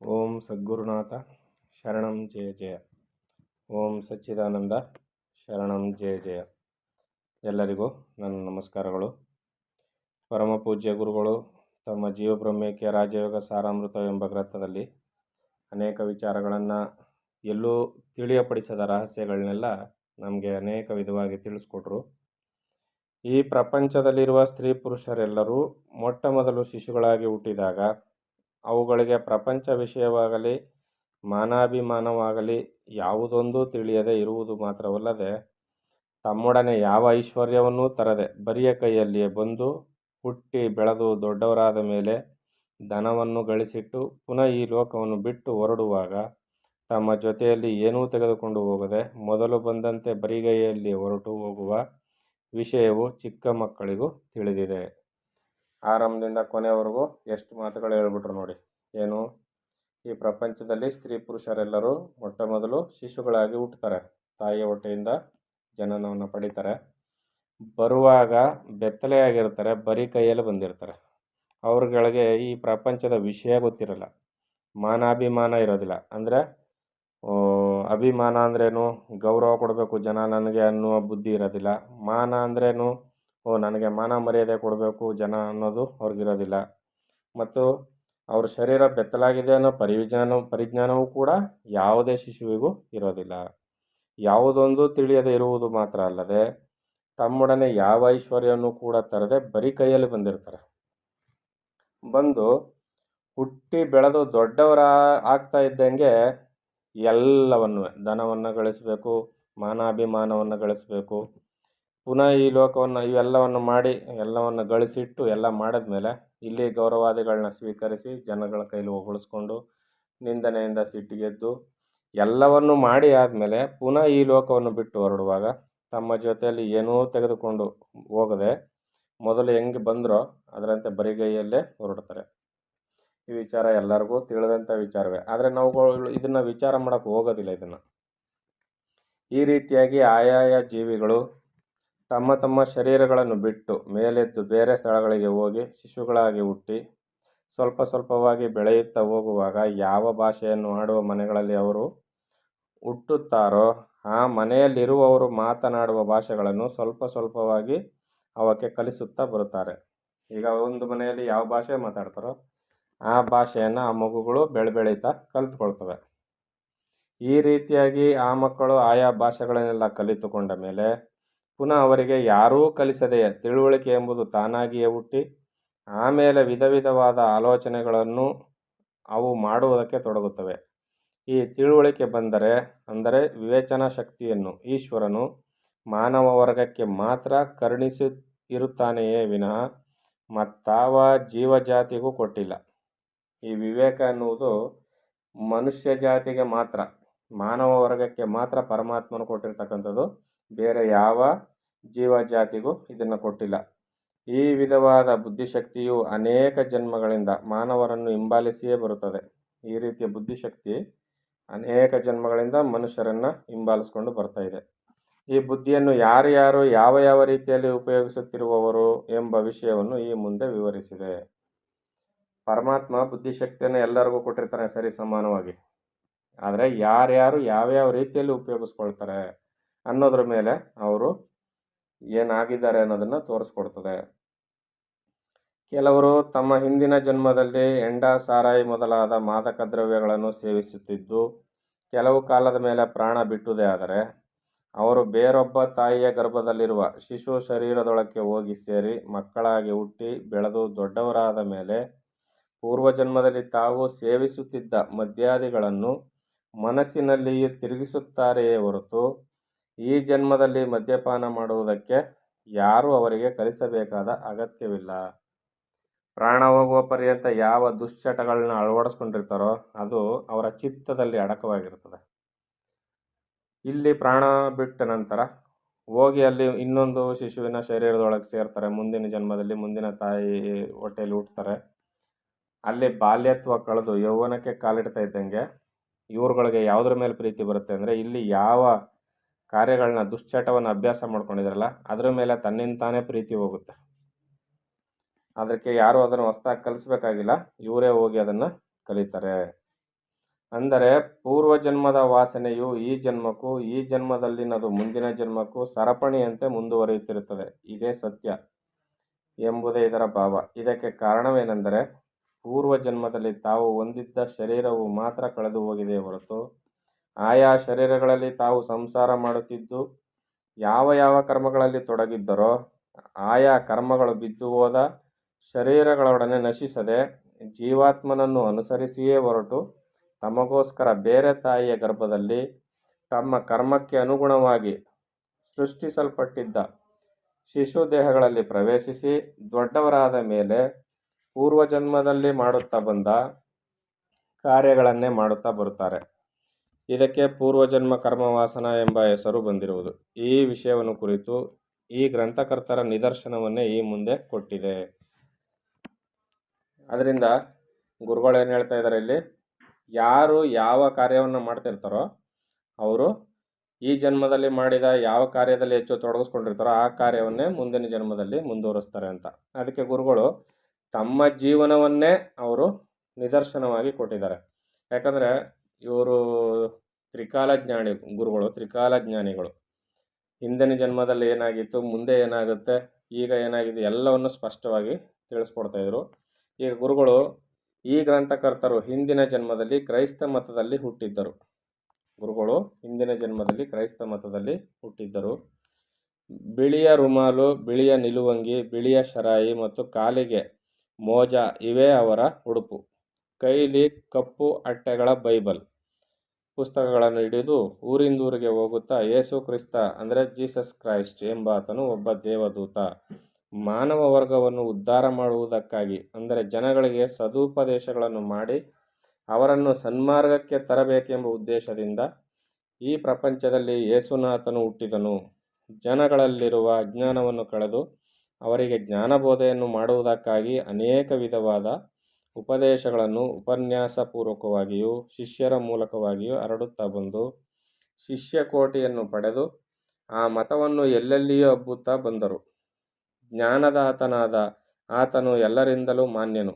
ಓಂ ಸದ್ಗುರುನಾಥ ಶರಣಂ ಜಯ ಜಯ. ಓಂ ಸಚ್ಚಿದಾನಂದ ಶರಣಂ ಜಯ ಜಯ. ಎಲ್ಲರಿಗೂ ನನ್ನ ನಮಸ್ಕಾರಗಳು. ಪರಮ ಪೂಜ್ಯ ಗುರುಗಳು ತಮ್ಮ ಜೀವಬ್ರಹ್ಮೈಕ್ಯ ರಾಜಯೋಗ ಸಾರಾಮೃತವೆಂಬ ಗ್ರಂಥದಲ್ಲಿ ಅನೇಕ ವಿಚಾರಗಳನ್ನು ಎಲ್ಲೂ ತಿಳಿಯಪಡಿಸದ ರಹಸ್ಯಗಳನ್ನೆಲ್ಲ ನಮಗೆ ಅನೇಕ ವಿಧವಾಗಿ ತಿಳಿಸ್ಕೊಟ್ರು. ಈ ಪ್ರಪಂಚದಲ್ಲಿರುವ ಸ್ತ್ರೀ ಪುರುಷರೆಲ್ಲರೂ ಮೊಟ್ಟ ಮೊದಲು ಶಿಶುಗಳಾಗಿ ಹುಟ್ಟಿದಾಗ ಅವುಗಳಿಗೆ ಪ್ರಪಂಚ ವಿಷಯವಾಗಲಿ ಮಾನಾಭಿಮಾನವಾಗಲಿ ಯಾವುದೊಂದು ತಿಳಿಯದೆ ಇರುವುದು ಮಾತ್ರವಲ್ಲದೆ ತಮ್ಮೊಡನೆ ಯಾವ ಐಶ್ವರ್ಯವನ್ನೂ ತರದೆ ಬರಿಯ ಕೈಯಲ್ಲಿಯೇ ಬಂದು ಹುಟ್ಟಿ ಬೆಳೆದು ದೊಡ್ಡವರಾದ ಮೇಲೆ ಧನವನ್ನು ಗಳಿಸಿಟ್ಟು ಪುನಃ ಈ ಲೋಕವನ್ನು ಬಿಟ್ಟು ಹೊರಡುವಾಗ ತಮ್ಮ ಜೊತೆಯಲ್ಲಿ ಏನೂ ತೆಗೆದುಕೊಂಡು ಹೋಗದೆ ಮೊದಲು ಬಂದಂತೆ ಬರಿಗೈಯಲ್ಲಿ ಹೊರಟು ಹೋಗುವ ವಿಷಯವು ಚಿಕ್ಕ ಮಕ್ಕಳಿಗೂ ತಿಳಿದಿದೆ. ಆರಂಭದಿಂದ ಕೊನೆಯವರೆಗೂ ಎಷ್ಟು ಮಾತುಗಳು ಹೇಳ್ಬಿಟ್ರು ನೋಡಿ. ಏನು, ಈ ಪ್ರಪಂಚದಲ್ಲಿ ಸ್ತ್ರೀ ಪುರುಷರೆಲ್ಲರೂ ಮೊಟ್ಟ ಮೊದಲು ಶಿಶುಗಳಾಗಿ ಹುಟ್ಟುತ್ತಾರೆ, ತಾಯಿಯ ಹೊಟ್ಟೆಯಿಂದ ಜನನವನ್ನು ಪಡಿತಾರೆ. ಬರುವಾಗ ಬೆತ್ತಲೆಯಾಗಿರ್ತಾರೆ, ಬರೀ ಕೈಯಲ್ಲಿ ಬಂದಿರ್ತಾರೆ. ಅವ್ರಗಳಿಗೆ ಈ ಪ್ರಪಂಚದ ವಿಷಯ ಗೊತ್ತಿರಲ್ಲ, ಮಾನಾಭಿಮಾನ ಇರೋದಿಲ್ಲ. ಅಂದರೆ ಅಭಿಮಾನ ಅಂದ್ರೇನು, ಗೌರವ ಕೊಡಬೇಕು ಜನ ನನಗೆ ಅನ್ನುವ ಬುದ್ಧಿ ಇರೋದಿಲ್ಲ. ಮಾನ ಅಂದ್ರೇನು, ನನಗೆ ಮಾನ ಮರ್ಯಾದೆ ಕೊಡಬೇಕು ಜನ ಅನ್ನೋದು ಅವ್ರಿಗಿರೋದಿಲ್ಲ. ಮತ್ತು ಅವ್ರ ಶರೀರ ಬೆತ್ತಲಾಗಿದೆ ಅನ್ನೋ ಪರಿಜ್ಞಾನವೂ ಕೂಡ ಯಾವುದೇ ಶಿಶುವಿಗೂ ಇರೋದಿಲ್ಲ. ಯಾವುದೊಂದು ತಿಳಿಯದೆ ಇರುವುದು ಮಾತ್ರ ಅಲ್ಲದೆ ತಮ್ಮೊಡನೆ ಯಾವ ಐಶ್ವರ್ಯವನ್ನು ಕೂಡ ತರದೆ ಬರೀ ಕೈಯಲ್ಲಿ ಬಂದಿರ್ತಾರೆ. ಬಂದು ಹುಟ್ಟಿ ಬೆಳೆದು ದೊಡ್ಡವರ ಆಗ್ತಾ ಇದ್ದಂಗೆ ಎಲ್ಲವನ್ನು ಧನವನ್ನು ಗಳಿಸಬೇಕು, ಮಾನಾಭಿಮಾನವನ್ನು ಗಳಿಸಬೇಕು, ಪುನಃ ಈ ಲೋಕವನ್ನು ಇವೆಲ್ಲವನ್ನು ಮಾಡಿ ಎಲ್ಲವನ್ನು ಗಳಿಸಿಟ್ಟು ಎಲ್ಲ ಮಾಡಿದ್ಮೇಲೆ ಇಲ್ಲಿ ಗೌರವಾದಿಗಳನ್ನ ಸ್ವೀಕರಿಸಿ ಜನಗಳ ಕೈಲಿ ಹೊಗಳಿಸ್ಕೊಂಡು ನಿಂದನೆಯಿಂದ ಸಿಟ್ಟಿಗೆದ್ದು ಎಲ್ಲವನ್ನು ಮಾಡಿ ಆದಮೇಲೆ ಪುನಃ ಈ ಲೋಕವನ್ನು ಬಿಟ್ಟು ಹೊರಡುವಾಗ ತಮ್ಮ ಜೊತೆಯಲ್ಲಿ ಏನೂ ತೆಗೆದುಕೊಂಡು ಹೋಗದೆ ಮೊದಲು ಹೆಂಗೆ ಬಂದರೋ ಅದರಂತೆ ಬರಿಗೈಯಲ್ಲೇ ಹೊರಡ್ತಾರೆ. ಈ ವಿಚಾರ ಎಲ್ಲರಿಗೂ ತಿಳಿದಂಥ ವಿಚಾರವೇ, ಆದರೆ ನಾವು ಇದನ್ನು ವಿಚಾರ ಮಾಡೋಕ್ಕೆ ಹೋಗೋದಿಲ್ಲ. ಇದನ್ನು ಈ ರೀತಿಯಾಗಿ ಆಯಾಯ ಜೀವಿಗಳು ತಮ್ಮ ತಮ್ಮ ಶರೀರಗಳನ್ನು ಬಿಟ್ಟು ಮೇಲೆದ್ದು ಬೇರೆ ಸ್ಥಳಗಳಿಗೆ ಹೋಗಿ ಶಿಶುಗಳಾಗಿ ಹುಟ್ಟಿ ಸ್ವಲ್ಪ ಸ್ವಲ್ಪವಾಗಿ ಬೆಳೆಯುತ್ತಾ ಹೋಗುವಾಗ ಯಾವ ಭಾಷೆಯನ್ನು ಆಡುವ ಮನೆಗಳಲ್ಲಿ ಅವರು ಹುಟ್ಟುತ್ತಾರೋ ಆ ಮನೆಯಲ್ಲಿರುವವರು ಮಾತನಾಡುವ ಭಾಷೆಗಳನ್ನು ಸ್ವಲ್ಪ ಸ್ವಲ್ಪವಾಗಿ ಅವಕ್ಕೆ ಕಲಿಸುತ್ತಾ ಬರುತ್ತಾರೆ. ಈಗ ಒಂದು ಮನೆಯಲ್ಲಿ ಯಾವ ಭಾಷೆ ಮಾತಾಡ್ತಾರೋ ಆ ಭಾಷೆಯನ್ನು ಆ ಮಗುಗಳು ಬೆಳೀತಾ ಕಲಿತುಕೊಳ್ತವೆ. ಈ ರೀತಿಯಾಗಿ ಆ ಮಕ್ಕಳು ಆಯಾ ಭಾಷೆಗಳನ್ನೆಲ್ಲ ಕಲಿತುಕೊಂಡ ಮೇಲೆ ಪುನಃ ಅವರಿಗೆ ಯಾರೂ ಕಲಿಸದೆಯೇ ತಿಳುವಳಿಕೆ ಎಂಬುದು ತಾನಾಗಿಯೇ ಹುಟ್ಟಿ ಆಮೇಲೆ ವಿಧ ವಿಧವಾದ ಆಲೋಚನೆಗಳನ್ನು ಅವು ಮಾಡುವುದಕ್ಕೆ ತೊಡಗುತ್ತವೆ. ಈ ತಿಳುವಳಿಕೆ ಬಂದರೆ ಅಂದರೆ ವಿವೇಚನಾ ಶಕ್ತಿಯನ್ನು ಈಶ್ವರನು ಮಾನವ ವರ್ಗಕ್ಕೆ ಮಾತ್ರ ಕರುಣಿಸಿರುತ್ತಾನೆಯೇ ವಿನಃ ಮತ್ತಾವ ಜೀವಜಾತಿಗೂ ಕೊಟ್ಟಿಲ್ಲ. ಈ ವಿವೇಕ ಎನ್ನುವುದು ಮನುಷ್ಯ ಜಾತಿಗೆ ಮಾತ್ರ, ಮಾನವ ವರ್ಗಕ್ಕೆ ಮಾತ್ರ ಪರಮಾತ್ಮನು ಕೊಟ್ಟಿರ್ತಕ್ಕಂಥದ್ದು, ಬೇರೆ ಯಾವ ಜೀವಜಾತಿಗೂ ಇದನ್ನು ಕೊಟ್ಟಿಲ್ಲ. ಈ ವಿಧವಾದ ಬುದ್ಧಿಶಕ್ತಿಯು ಅನೇಕ ಜನ್ಮಗಳಿಂದ ಮಾನವರನ್ನು ಹಿಂಬಾಲಿಸಿಯೇ ಬರುತ್ತದೆ. ಈ ರೀತಿಯ ಬುದ್ಧಿಶಕ್ತಿ ಅನೇಕ ಜನ್ಮಗಳಿಂದ ಮನುಷ್ಯರನ್ನು ಹಿಂಬಾಲಿಸ್ಕೊಂಡು ಬರ್ತಾ ಇದೆ. ಈ ಬುದ್ಧಿಯನ್ನು ಯಾರ್ಯಾರು ಯಾವ ಯಾವ ರೀತಿಯಲ್ಲಿ ಉಪಯೋಗಿಸುತ್ತಿರುವವರು ಎಂಬ ವಿಷಯವನ್ನು ಈ ಮುಂದೆ ವಿವರಿಸಿದೆ. ಪರಮಾತ್ಮ ಬುದ್ಧಿಶಕ್ತಿಯನ್ನು ಎಲ್ಲರಿಗೂ ಕೊಟ್ಟಿರ್ತಾನೆ ಸರಿ ಸಮಾನವಾಗಿ, ಆದರೆ ಯಾರ್ಯಾರು ಯಾವ್ಯಾವ ರೀತಿಯಲ್ಲಿ ಉಪಯೋಗಿಸ್ಕೊಳ್ತಾರೆ ಅನ್ನೋದ್ರ ಮೇಲೆ ಅವರು ಏನಾಗಿದ್ದಾರೆ ಅನ್ನೋದನ್ನು ತೋರಿಸ್ಕೊಡ್ತದೆ. ಕೆಲವರು ತಮ್ಮ ಹಿಂದಿನ ಜನ್ಮದಲ್ಲಿ ಹೆಂಡ ಸಾರಾಯಿ ಮೊದಲಾದ ಮಾದಕ ದ್ರವ್ಯಗಳನ್ನು ಸೇವಿಸುತ್ತಿದ್ದು ಕೆಲವು ಕಾಲದ ಮೇಲೆ ಪ್ರಾಣ ಬಿಟ್ಟುದೇ ಆದರೆ ಅವರು ಬೇರೊಬ್ಬ ತಾಯಿಯ ಗರ್ಭದಲ್ಲಿರುವ ಶಿಶು ಶರೀರದೊಳಕ್ಕೆ ಹೋಗಿ ಸೇರಿ ಮಕ್ಕಳಾಗಿ ಹುಟ್ಟಿ ಬೆಳೆದು ದೊಡ್ಡವರಾದ ಮೇಲೆ ಪೂರ್ವಜನ್ಮದಲ್ಲಿ ತಾವು ಸೇವಿಸುತ್ತಿದ್ದ ಮದ್ಯಾದಿಗಳನ್ನು ಮನಸ್ಸಿನಲ್ಲಿಯೇ ತಿರುಗಿಸುತ್ತಾರೆಯೇ ಹೊರತು ಈ ಜನ್ಮದಲ್ಲಿ ಮದ್ಯಪಾನ ಮಾಡುವುದಕ್ಕೆ ಯಾರೂ ಅವರಿಗೆ ಕಲಿಸಬೇಕಾದ ಅಗತ್ಯವಿಲ್ಲ. ಪ್ರಾಣ ಹೋಗುವ ಪರ್ಯಂತ ಯಾವ ದುಶ್ಚಟಗಳನ್ನ ಅಳವಡಿಸ್ಕೊಂಡಿರ್ತಾರೋ ಅದು ಅವರ ಚಿತ್ತದಲ್ಲಿ ಅಡಕವಾಗಿರ್ತದೆ. ಇಲ್ಲಿ ಪ್ರಾಣ ಬಿಟ್ಟ ನಂತರ ಹೋಗಿ ಅಲ್ಲಿ ಇನ್ನೊಂದು ಶಿಶುವಿನ ಶರೀರದೊಳಗೆ ಸೇರ್ತಾರೆ. ಮುಂದಿನ ಜನ್ಮದಲ್ಲಿ ಮುಂದಿನ ತಾಯಿ ಹೊಟ್ಟೆಯಲ್ಲಿ ಹುಟ್ಟುತ್ತಾರೆ. ಅಲ್ಲಿ ಬಾಲ್ಯತ್ವ ಕಳೆದು ಯೌವನಕ್ಕೆ ಕಾಲಿಡ್ತಾ ಇದ್ದಂಗೆ ಇವ್ರುಗಳಿಗೆ ಯಾವುದ್ರ ಮೇಲೆ ಪ್ರೀತಿ ಬರುತ್ತೆ ಅಂದರೆ ಇಲ್ಲಿ ಯಾವ ಕಾರ್ಯಗಳನ್ನ ದುಶ್ಚಟವನ್ನು ಅಭ್ಯಾಸ ಮಾಡ್ಕೊಂಡಿದ್ರಲ್ಲ ಅದರ ಮೇಲೆ ತನ್ನಿಂದ ತಾನೇ ಪ್ರೀತಿ ಹೋಗುತ್ತೆ. ಅದಕ್ಕೆ ಯಾರೂ ಅದನ್ನು ಹೊಸ್ದಾಗಿ ಕಲಿಸ್ಬೇಕಾಗಿಲ್ಲ, ಇವರೇ ಹೋಗಿ ಅದನ್ನು ಕಲಿತಾರೆ. ಅಂದರೆ ಪೂರ್ವಜನ್ಮದ ವಾಸನೆಯು ಈ ಜನ್ಮಕ್ಕೂ ಈ ಜನ್ಮದಲ್ಲಿನದು ಮುಂದಿನ ಜನ್ಮಕ್ಕೂ ಸರಪಣಿಯಂತೆ ಮುಂದುವರಿಯುತ್ತಿರುತ್ತದೆ. ಇದೇ ಸತ್ಯ ಎಂಬುದೇ ಇದರ ಭಾವ. ಇದಕ್ಕೆ ಕಾರಣವೇನೆಂದರೆ ಪೂರ್ವಜನ್ಮದಲ್ಲಿ ತಾವು ಹೊಂದಿದ್ದ ಶರೀರವು ಮಾತ್ರ ಕಳೆದು ಹೋಗಿದೆಯೇ ಹೊರತು ಆಯಾ ಶರೀರಗಳಲ್ಲಿ ತಾವು ಸಂಸಾರ ಮಾಡುತ್ತಿದ್ದು ಯಾವ ಯಾವ ಕರ್ಮಗಳಲ್ಲಿ ತೊಡಗಿದ್ದರೋ ಆಯಾ ಕರ್ಮಗಳು ಬಿದ್ದು ಹೋದ ಶರೀರಗಳೊಡನೆ ನಶಿಸದೆ ಜೀವಾತ್ಮನನ್ನು ಅನುಸರಿಸಿಯೇ ಹೊರಟು ತಮಗೋಸ್ಕರ ಬೇರೆ ತಾಯಿಯ ಗರ್ಭದಲ್ಲಿ ತಮ್ಮ ಕರ್ಮಕ್ಕೆ ಅನುಗುಣವಾಗಿ ಸೃಷ್ಟಿಸಲ್ಪಟ್ಟಿದ್ದ ಶಿಶು ದೇಹಗಳಲ್ಲಿ ಪ್ರವೇಶಿಸಿ ದೊಡ್ಡವರಾದ ಮೇಲೆ ಪೂರ್ವಜನ್ಮದಲ್ಲಿ ಮಾಡುತ್ತಾ ಬಂದ ಕಾರ್ಯಗಳನ್ನೇ ಮಾಡುತ್ತಾ ಬರುತ್ತಾರೆ. ಇದಕ್ಕೆ ಪೂರ್ವಜನ್ಮ ಕರ್ಮವಾಸನ ಎಂಬ ಹೆಸರು ಬಂದಿರುವುದು. ಈ ವಿಷಯವನ್ನು ಕುರಿತು ಈ ಗ್ರಂಥಕರ್ತರ ನಿದರ್ಶನವನ್ನೇ ಈ ಮುಂದೆ ಕೊಟ್ಟಿದೆ. ಅದರಿಂದ ಗುರುಗಳು ಏನು ಹೇಳ್ತಾ ಇದ್ದಾರೆ ಇಲ್ಲಿ, ಯಾರು ಯಾವ ಕಾರ್ಯವನ್ನು ಮಾಡ್ತಿರ್ತಾರೋ ಅವರು ಈ ಜನ್ಮದಲ್ಲಿ ಮಾಡಿದ ಯಾವ ಕಾರ್ಯದಲ್ಲಿ ಹೆಚ್ಚು ತೊಡಗಿಸ್ಕೊಂಡಿರ್ತಾರೋ ಆ ಕಾರ್ಯವನ್ನೇ ಮುಂದಿನ ಜನ್ಮದಲ್ಲಿ ಮುಂದುವರಿಸ್ತಾರೆ ಅಂತ. ಅದಕ್ಕೆ ಗುರುಗಳು ತಮ್ಮ ಜೀವನವನ್ನೇ ಅವರು ನಿದರ್ಶನವಾಗಿ ಕೊಟ್ಟಿದ್ದಾರೆ. ಯಾಕಂದರೆ ಇವರು ತ್ರಿಕಾಲಜ್ಞಾನಿ ಗುರುಗಳು, ತ್ರಿಕಾಲಜ್ಞಾನಿಗಳು. ಹಿಂದಿನ ಜನ್ಮದಲ್ಲಿ ಏನಾಗಿತ್ತು, ಮುಂದೆ ಏನಾಗುತ್ತೆ, ಈಗ ಏನಾಗಿದೆ ಎಲ್ಲವನ್ನು ಸ್ಪಷ್ಟವಾಗಿ ತಿಳಿಸ್ಕೊಡ್ತಾಯಿದ್ರು. ಈಗ ಗುರುಗಳು ಈ ಗ್ರಂಥಕರ್ತರು ಹಿಂದಿನ ಜನ್ಮದಲ್ಲಿ ಕ್ರೈಸ್ತ ಮತದಲ್ಲಿ ಹುಟ್ಟಿದ್ದರು. ಗುರುಗಳು ಹಿಂದಿನ ಜನ್ಮದಲ್ಲಿ ಕ್ರೈಸ್ತ ಮತದಲ್ಲಿ ಹುಟ್ಟಿದ್ದರು. ಬಿಳಿಯ ರುಮಾಲು, ಬಿಳಿಯ ನಿಲುವಂಗಿ, ಬಿಳಿಯ ಶರಾಯಿ ಮತ್ತು ಕಾಲಿಗೆ ಮೋಜ ಇವೇ ಅವರ ಉಡುಪು. ಕೈಲಿ ಕಪ್ಪು ಅಟ್ಟೆಗಳ ಬೈಬಲ್ ಪುಸ್ತಕಗಳನ್ನು ಹಿಡಿದು ಊರಿಂದೂರಿಗೆ ಹೋಗುತ್ತಾ ಯೇಸು ಕ್ರಿಸ್ತ ಅಂದರೆ ಜೀಸಸ್ ಕ್ರೈಸ್ಟ್ ಎಂಬಾತನು ಒಬ್ಬ ದೇವದೂತ, ಮಾನವ ವರ್ಗವನ್ನು ಉದ್ಧಾರ ಮಾಡುವುದಕ್ಕಾಗಿ ಅಂದರೆ ಜನಗಳಿಗೆ ಸದುಪದೇಶಗಳನ್ನು ಮಾಡಿ ಅವರನ್ನು ಸನ್ಮಾರ್ಗಕ್ಕೆ ತರಬೇಕೆಂಬ ಉದ್ದೇಶದಿಂದ ಈ ಪ್ರಪಂಚದಲ್ಲಿ ಯೇಸುನಾಥನು ಹುಟ್ಟಿದನು. ಜನಗಳಲ್ಲಿರುವ ಅಜ್ಞಾನವನ್ನು ಕಳೆದು ಅವರಿಗೆ ಜ್ಞಾನಬೋಧೆಯನ್ನು ಮಾಡುವುದಕ್ಕಾಗಿ ಅನೇಕ ವಿಧವಾದ ಉಪದೇಶಗಳನ್ನು ಉಪನ್ಯಾಸಪೂರ್ವಕವಾಗಿಯೂ ಶಿಷ್ಯರ ಮೂಲಕವಾಗಿಯೂ ಹರಡುತ್ತಾ ಬಂದು ಶಿಷ್ಯಕೋಟಿಯನ್ನು ಪಡೆದು ಆ ಮತವನ್ನು ಎಲ್ಲೆಲ್ಲಿಯೂ ಹಬ್ಬುತ್ತಾ ಬಂದರು. ಜ್ಞಾನದಾತನಾದ ಆತನು ಎಲ್ಲರಿಂದಲೂ ಮಾನ್ಯನು.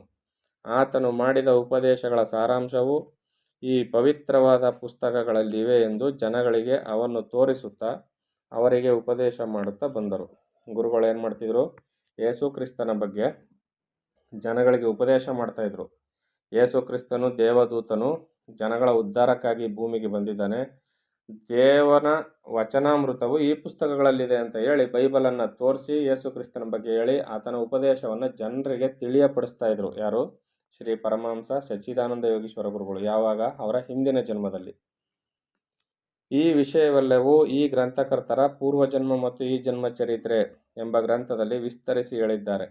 ಆತನು ಮಾಡಿದ ಉಪದೇಶಗಳ ಸಾರಾಂಶವು ಈ ಪವಿತ್ರವಾದ ಪುಸ್ತಕಗಳಲ್ಲಿವೆ ಎಂದು ಜನಗಳಿಗೆ ಅವನ್ನು ತೋರಿಸುತ್ತಾ ಅವರಿಗೆ ಉಪದೇಶ ಮಾಡುತ್ತಾ ಬಂದರು. ಗುರುಗಳು ಏನು ಮಾಡ್ತಿದ್ರು, ಯೇಸು ಕ್ರಿಸ್ತನ ಬಗ್ಗೆ ಜನಗಳಿಗೆ ಉಪದೇಶ ಮಾಡ್ತಾಯಿದ್ರು. ಯೇಸು ಕ್ರಿಸ್ತನು ದೇವದೂತನು, ಜನಗಳ ಉದ್ಧಾರಕ್ಕಾಗಿ ಭೂಮಿಗೆ ಬಂದಿದ್ದಾನೆ, ದೇವನ ವಚನಾಮೃತವು ಈ ಪುಸ್ತಕಗಳಲ್ಲಿದೆ ಅಂತ ಹೇಳಿ ಬೈಬಲನ್ನು ತೋರಿಸಿ ಯೇಸು ಕ್ರಿಸ್ತನ ಬಗ್ಗೆ ಹೇಳಿ ಆತನ ಉಪದೇಶವನ್ನು ಜನರಿಗೆ ತಿಳಿಯಪಡಿಸ್ತಾ ಇದ್ರು. ಯಾರು? ಶ್ರೀ ಪರಮಹಂಸ ಸಚ್ಚಿದಾನಂದ ಯೋಗೀಶ್ವರ ಗುರುಗಳು. ಯಾವಾಗ? ಅವರ ಹಿಂದಿನ ಜನ್ಮದಲ್ಲಿ. ಈ ವಿಷಯವೆಲ್ಲವೂ ಈ ಗ್ರಂಥಕರ್ತರ ಪೂರ್ವಜನ್ಮ ಮತ್ತು ಈ ಜನ್ಮ ಚರಿತ್ರೆ ಎಂಬ ಗ್ರಂಥದಲ್ಲಿ ವಿಸ್ತರಿಸಿ ಹೇಳಿದ್ದಾರೆ.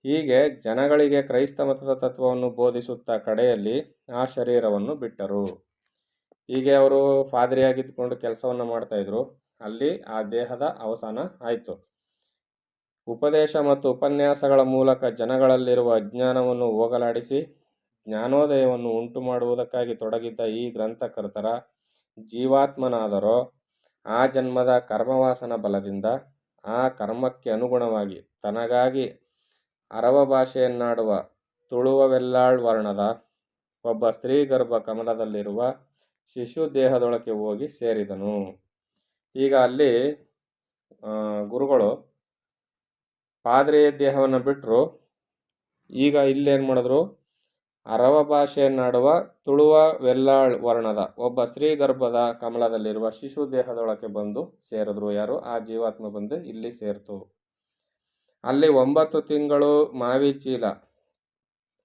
ಹೀಗೆ ಜನಗಳಿಗೆ ಕ್ರೈಸ್ತ ಮತದ ತತ್ವವನ್ನು ಬೋಧಿಸುತ್ತಾ ಕಡೆಯಲ್ಲಿ ಆ ಶರೀರವನ್ನು ಬಿಟ್ಟರು. ಹೀಗೆ ಅವರು ಪಾದ್ರಿಯಾಗಿದ್ದುಕೊಂಡು ಕೆಲಸವನ್ನು ಮಾಡ್ತಾಯಿದ್ರು. ಅಲ್ಲಿ ಆ ದೇಹದ ಅವಸಾನ ಆಯಿತು. ಉಪದೇಶ ಮತ್ತು ಉಪನ್ಯಾಸಗಳ ಮೂಲಕ ಜನಗಳಲ್ಲಿರುವ ಅಜ್ಞಾನವನ್ನು ಹೋಗಲಾಡಿಸಿ ಜ್ಞಾನೋದಯವನ್ನು ಉಂಟು ಮಾಡುವುದಕ್ಕಾಗಿ ತೊಡಗಿದ್ದ ಈ ಗ್ರಂಥಕರ್ತರ ಜೀವಾತ್ಮನಾದರೋ ಆ ಜನ್ಮದ ಕರ್ಮವಾಸನ ಬಲದಿಂದ ಆ ಕರ್ಮಕ್ಕೆ ಅನುಗುಣವಾಗಿ ತನಗಾಗಿ ಅರವ ಭಾಷೆಯನ್ನಾಡುವ ತುಳುವ ವೆಲ್ಲಾಳ್ ವರ್ಣದ ಒಬ್ಬ ಸ್ತ್ರೀ ಗರ್ಭ ಕಮಲದಲ್ಲಿರುವ ಶಿಶು ದೇಹದೊಳಗೆ ಹೋಗಿ ಸೇರಿದನು. ಈಗ ಅಲ್ಲಿ ಗುರುಗಳು ಪಾದ್ರಿ ದೇಹವನ್ನು ಬಿಟ್ಟರು. ಈಗ ಇಲ್ಲೇನು ಮಾಡಿದ್ರು, ಅರವ ಭಾಷೆಯನ್ನಾಡುವ ತುಳುವ ವೆಲ್ಲಾಳ್ ವರ್ಣದ ಒಬ್ಬ ಸ್ತ್ರೀ ಗರ್ಭದ ಕಮಲದಲ್ಲಿರುವ ಶಿಶು ದೇಹದೊಳಗೆ ಬಂದು ಸೇರಿದ್ರು. ಯಾರು? ಆ ಜೀವಾತ್ಮ ಬಂದು ಇಲ್ಲಿ ಸೇರಿತು. ಅಲ್ಲಿ 9 ತಿಂಗಳು ಮಾವಿ ಚೀಲ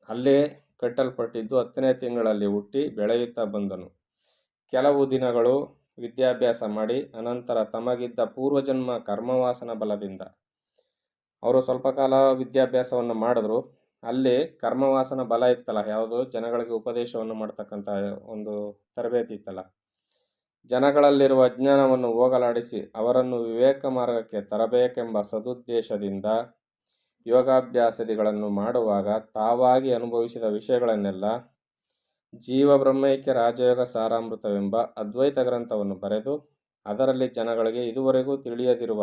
ಅಲ್ಲೇ ಕಟ್ಟಲ್ಪಟ್ಟಿದ್ದು 10ನೇ ತಿಂಗಳಲ್ಲಿ ಹುಟ್ಟಿ ಬೆಳೆಯುತ್ತಾ ಬಂದನು. ಕೆಲವು ದಿನಗಳು ವಿದ್ಯಾಭ್ಯಾಸ ಮಾಡಿ ಅನಂತರ ತಮಗಿದ್ದ ಪೂರ್ವಜನ್ಮ ಕರ್ಮವಾಸನ ಬಲದಿಂದ ಅವರು ಸ್ವಲ್ಪ ಕಾಲ ವಿದ್ಯಾಭ್ಯಾಸವನ್ನು ಮಾಡಿದ್ರು. ಅಲ್ಲಿ ಕರ್ಮವಾಸನ ಬಲ ಇತ್ತಲ್ಲ, ಯಾವುದು? ಜನಗಳಿಗೆ ಉಪದೇಶವನ್ನು ಮಾಡ್ತಕ್ಕಂಥ ಒಂದು ತರಬೇತಿ ಇತ್ತಲ್ಲ, ಜನಗಳಲ್ಲಿರುವ ಅಜ್ಞಾನವನ್ನು ಹೋಗಲಾಡಿಸಿ ಅವರನ್ನು ವಿವೇಕ ಮಾರ್ಗಕ್ಕೆ ತರಬೇಕೆಂಬ ಸದುದ್ದೇಶದಿಂದ ಯೋಗಾಭ್ಯಾಸದಿಗಳನ್ನು ಮಾಡುವಾಗ ತಾವಾಗಿ ಅನುಭವಿಸಿದ ವಿಷಯಗಳನ್ನೆಲ್ಲ ಜೀವಬ್ರಹ್ಮೈಕ್ಯ ರಾಜಯೋಗ ಸಾರಾಮೃತವೆಂಬ ಅದ್ವೈತ ಗ್ರಂಥವನ್ನು ಬರೆದು ಅದರಲ್ಲಿ ಜನಗಳಿಗೆ ಇದುವರೆಗೂ ತಿಳಿಯದಿರುವ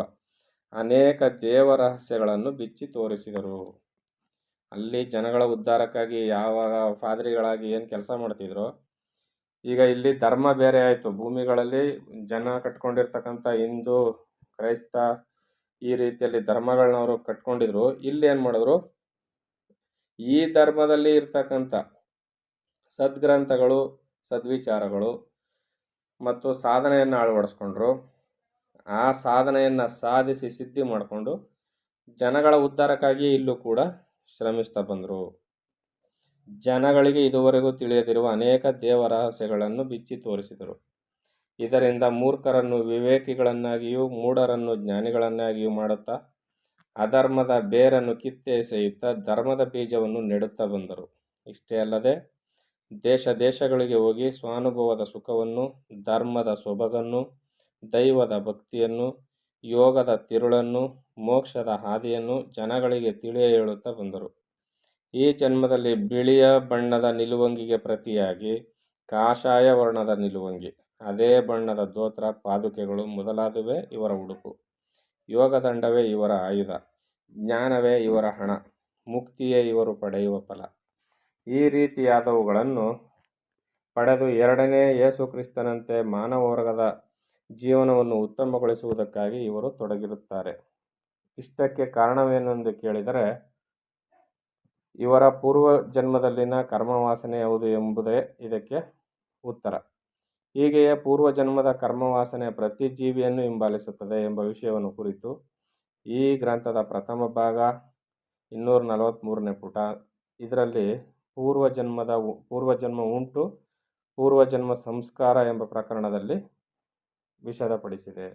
ಅನೇಕ ದೇವ ರಹಸ್ಯಗಳನ್ನು ಬಿಚ್ಚಿ ತೋರಿಸಿದರು. ಅಲ್ಲಿ ಜನಗಳ ಉದ್ಧಾರಕ್ಕಾಗಿ ಯಾವಾಗ ಪಾದ್ರಿಗಳಾಗಿ ಏನು ಕೆಲಸ ಮಾಡ್ತಿದ್ರು ಈಗ ಇಲ್ಲಿ ಧರ್ಮ ಬೇರೆ ಆಯಿತು. ಭೂಮಿಗಳಲ್ಲಿ ಜನ ಕಟ್ಕೊಂಡಿರ್ತಕ್ಕಂಥ ಹಿಂದೂ, ಕ್ರೈಸ್ತ ಈ ರೀತಿಯಲ್ಲಿ ಧರ್ಮಗಳನ್ನ ಅವರು ಕಟ್ಕೊಂಡಿದ್ರು. ಇಲ್ಲಿ ಏನು ಮಾಡಿದ್ರು, ಈ ಧರ್ಮದಲ್ಲಿ ಇರ್ತಕ್ಕಂಥ ಸದ್ಗ್ರಂಥಗಳು, ಸದ್ವಿಚಾರಗಳು ಮತ್ತು ಸಾಧನೆಯನ್ನು ಅಳವಡಿಸ್ಕೊಂಡ್ರು. ಆ ಸಾಧನೆಯನ್ನು ಸಾಧಿಸಿ ಸಿದ್ಧಿ ಮಾಡಿಕೊಂಡು ಜನಗಳ ಉದ್ಧಾರಕ್ಕಾಗಿ ಇಲ್ಲೂ ಕೂಡ ಶ್ರಮಿಸ್ತಾ ಬಂದರು. ಜನಗಳಿಗೆ ಇದುವರೆಗೂ ತಿಳಿಯದಿರುವ ಅನೇಕ ದೇವ ರಹಸ್ಯಗಳನ್ನು ಬಿಚ್ಚಿ ತೋರಿಸಿದರು. ಇದರಿಂದ ಮೂರ್ಖರನ್ನು ವಿವೇಕಿಗಳನ್ನಾಗಿಯೂ ಮೂಢರನ್ನು ಜ್ಞಾನಿಗಳನ್ನಾಗಿಯೂ ಮಾಡುತ್ತಾ ಅಧರ್ಮದ ಬೇರನ್ನು ಕಿತ್ತೆ ಎಸೆಯುತ್ತಾ ಧರ್ಮದ ಬೀಜವನ್ನು ನೆಡುತ್ತಾ ಬಂದರು. ಇಷ್ಟೇ ಅಲ್ಲದೆ ದೇಶ ದೇಶಗಳಿಗೆ ಹೋಗಿ ಸ್ವಾನುಭವದ ಸುಖವನ್ನು, ಧರ್ಮದ ಸೊಬಗನ್ನು, ದೈವದ ಭಕ್ತಿಯನ್ನು, ಯೋಗದ ತಿರುಳನ್ನು, ಮೋಕ್ಷದ ಹಾದಿಯನ್ನು ಜನಗಳಿಗೆ ತಿಳಿಯ ಹೇಳುತ್ತಾ ಬಂದರು. ಈ ಜನ್ಮದಲ್ಲಿ ಬಿಳಿಯ ಬಣ್ಣದ ನಿಲುವಂಗಿಗೆ ಪ್ರತಿಯಾಗಿ ಕಾಷಾಯ ವರ್ಣದ ನಿಲುವಂಗಿ, ಅದೇ ಬಣ್ಣದ ಧೋತ್ರ, ಪಾದುಕೆಗಳು ಮೊದಲಾದುವೇ ಇವರ ಉಡುಪು. ಯೋಗದಂಡವೇ ಇವರ ಆಯುಧ, ಜ್ಞಾನವೇ ಇವರ ಹಣ, ಮುಕ್ತಿಯೇ ಇವರು ಪಡೆಯುವ ಫಲ. ಈ ರೀತಿಯಾದವುಗಳನ್ನು ಪಡೆದು ಎರಡನೇ ಯೇಸು ಕ್ರಿಸ್ತನಂತೆ ಮಾನವ ವರ್ಗದ ಜೀವನವನ್ನು ಉತ್ತಮಗೊಳಿಸುವುದಕ್ಕಾಗಿ ಇವರು ತೊಡಗಿರುತ್ತಾರೆ. ಇಷ್ಟಕ್ಕೆ ಕಾರಣವೇನೆಂದು ಕೇಳಿದರೆ, ಇವರ ಪೂರ್ವ ಜನ್ಮದಲ್ಲಿನ ಕರ್ಮವಾಸನೆ ಯಾವುದು ಎಂಬುದೇ ಇದಕ್ಕೆ ಉತ್ತರ. ಹೀಗೆಯೇ ಪೂರ್ವಜನ್ಮದ ಕರ್ಮವಾಸನೆ ಪ್ರತಿ ಜೀವಿಯನ್ನು ಹಿಂಬಾಲಿಸುತ್ತದೆ ಎಂಬ ವಿಷಯವನ್ನು ಕುರಿತು ಈ ಗ್ರಂಥದ ಪ್ರಥಮ ಭಾಗ 243ನೇ ಪುಟ. ಇದರಲ್ಲಿ ಪೂರ್ವಜನ್ಮ ಉಂಟು, ಪೂರ್ವಜನ್ಮ ಸಂಸ್ಕಾರ ಎಂಬ ಪ್ರಕರಣದಲ್ಲಿ ವಿಷದಪಡಿಸಿದೆ.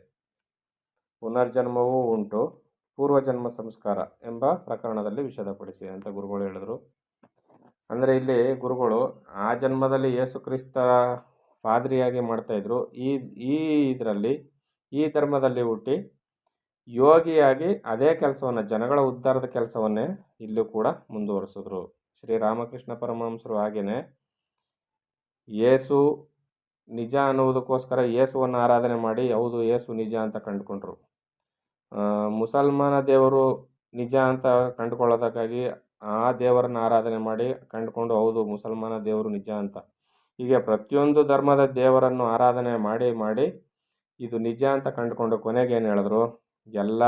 ಪುನರ್ಜನ್ಮವೂ ಉಂಟು, ಪೂರ್ವಜನ್ಮ ಸಂಸ್ಕಾರ ಎಂಬ ಪ್ರಕರಣದಲ್ಲಿ ವಿಷದಪಡಿಸಿದೆ ಅಂತ ಗುರುಗಳು ಹೇಳಿದರು. ಅಂದರೆ ಇಲ್ಲಿ ಗುರುಗಳು ಆ ಜನ್ಮದಲ್ಲಿ ಯೇಸು ಕ್ರಿಸ್ತ ಪಾದ್ರಿಯಾಗಿ ಮಾಡ್ತಾಯಿದ್ರು. ಇದರಲ್ಲಿ ಈ ಧರ್ಮದಲ್ಲಿ ಹುಟ್ಟಿ ಯೋಗಿಯಾಗಿ ಅದೇ ಕೆಲಸವನ್ನು, ಜನಗಳ ಉದ್ಧಾರದ ಕೆಲಸವನ್ನೇ ಇಲ್ಲೂ ಕೂಡ ಮುಂದುವರಿಸಿದ್ರು. ಶ್ರೀರಾಮಕೃಷ್ಣ ಪರಮಹಂಸರು ಹಾಗೆಯೇ ಯೇಸು ನಿಜ ಅನ್ನುವುದಕ್ಕೋಸ್ಕರ ಯೇಸುವನ್ನು ಆರಾಧನೆ ಮಾಡಿ ಹೌದು ಯೇಸು ನಿಜ ಅಂತ ಕಂಡುಕೊಂಡ್ರು. ಮುಸಲ್ಮಾನ ದೇವರು ನಿಜ ಅಂತ ಕಂಡುಕೊಳ್ಳೋದಕ್ಕಾಗಿ ಆ ದೇವರನ್ನ ಆರಾಧನೆ ಮಾಡಿ ಕಂಡುಕೊಂಡು ಹೌದು ಮುಸಲ್ಮಾನ ದೇವರು ನಿಜ ಅಂತ. ಹೀಗೆ ಪ್ರತಿಯೊಂದು ಧರ್ಮದ ದೇವರನ್ನು ಆರಾಧನೆ ಮಾಡಿ ಮಾಡಿ ಇದು ನಿಜ ಅಂತ ಕಂಡುಕೊಂಡು ಕೊನೆಗೆ ಏನು ಹೇಳಿದ್ರು, ಎಲ್ಲ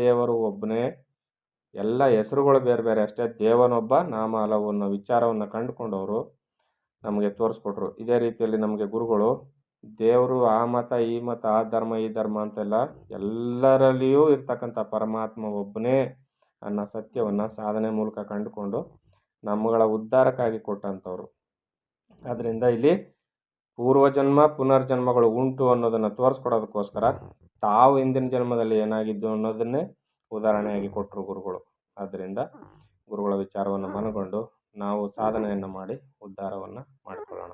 ದೇವರು ಒಬ್ಬನೇ, ಎಲ್ಲ ಹೆಸರುಗಳು ಬೇರೆ ಬೇರೆ ಅಷ್ಟೇ, ದೇವನೊಬ್ಬ ನಾಮ ಹಲವು ಅನ್ನೋ ವಿಚಾರವನ್ನು ಕಂಡುಕೊಂಡವರು ನಮಗೆ ತೋರಿಸ್ಕೊಟ್ರು. ಇದೇ ರೀತಿಯಲ್ಲಿ ನಮಗೆ ಗುರುಗಳು ದೇವರು ಆ ಮತ ಈ ಮತ, ಆ ಧರ್ಮ ಈ ಧರ್ಮ ಅಂತೆಲ್ಲ ಎಲ್ಲರಲ್ಲಿಯೂ ಇರ್ತಕ್ಕಂಥ ಪರಮಾತ್ಮ ಒಬ್ಬನೇ ಅನ್ನೋ ಸತ್ಯವನ್ನು ಸಾಧನೆ ಮೂಲಕ ಕಂಡುಕೊಂಡು ನಮ್ಮಗಳ ಉದ್ಧಾರಕ್ಕಾಗಿ ಕೊಟ್ಟಂಥವ್ರು. ಆದ್ದರಿಂದ ಇಲ್ಲಿ ಪೂರ್ವಜನ್ಮ ಪುನರ್ಜನ್ಮಗಳು ಉಂಟು ಅನ್ನೋದನ್ನು ತೋರಿಸ್ಕೊಡೋದಕ್ಕೋಸ್ಕರ ತಾವು ಹಿಂದಿನ ಜನ್ಮದಲ್ಲಿ ಏನಾಗಿದ್ದು ಅನ್ನೋದನ್ನೇ ಉದಾಹರಣೆಯಾಗಿ ಕೊಟ್ಟರು ಗುರುಗಳು. ಆದ್ದರಿಂದ ಗುರುಗಳ ವಿಚಾರವನ್ನು ಮನಗೊಂಡು ನಾವು ಸಾಧನೆಯನ್ನು ಮಾಡಿ ಉದ್ಧಾರವನ್ನು ಮಾಡಿಕೊಳ್ಳೋಣ.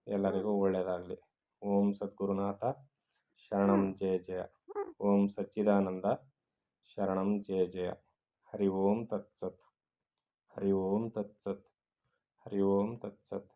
ಎಲ್ಲರಿಗೂ ಒಳ್ಳೆಯದಾಗಲಿ. ಓಂ ಸದ್ಗುರುನಾಥ ಶರಣಂ ಜಯ ಜಯ. ಓಂ ಸಚ್ಚಿದಾನಂದ ಶರಣಂ ಜಯ ಜಯ. ಹರಿ ಓಂ ತತ್ಸತ್. ಹರಿ ಓಂ ತತ್ಸತ್. ಹರಿ ಓಂ ತತ್ಸತ್.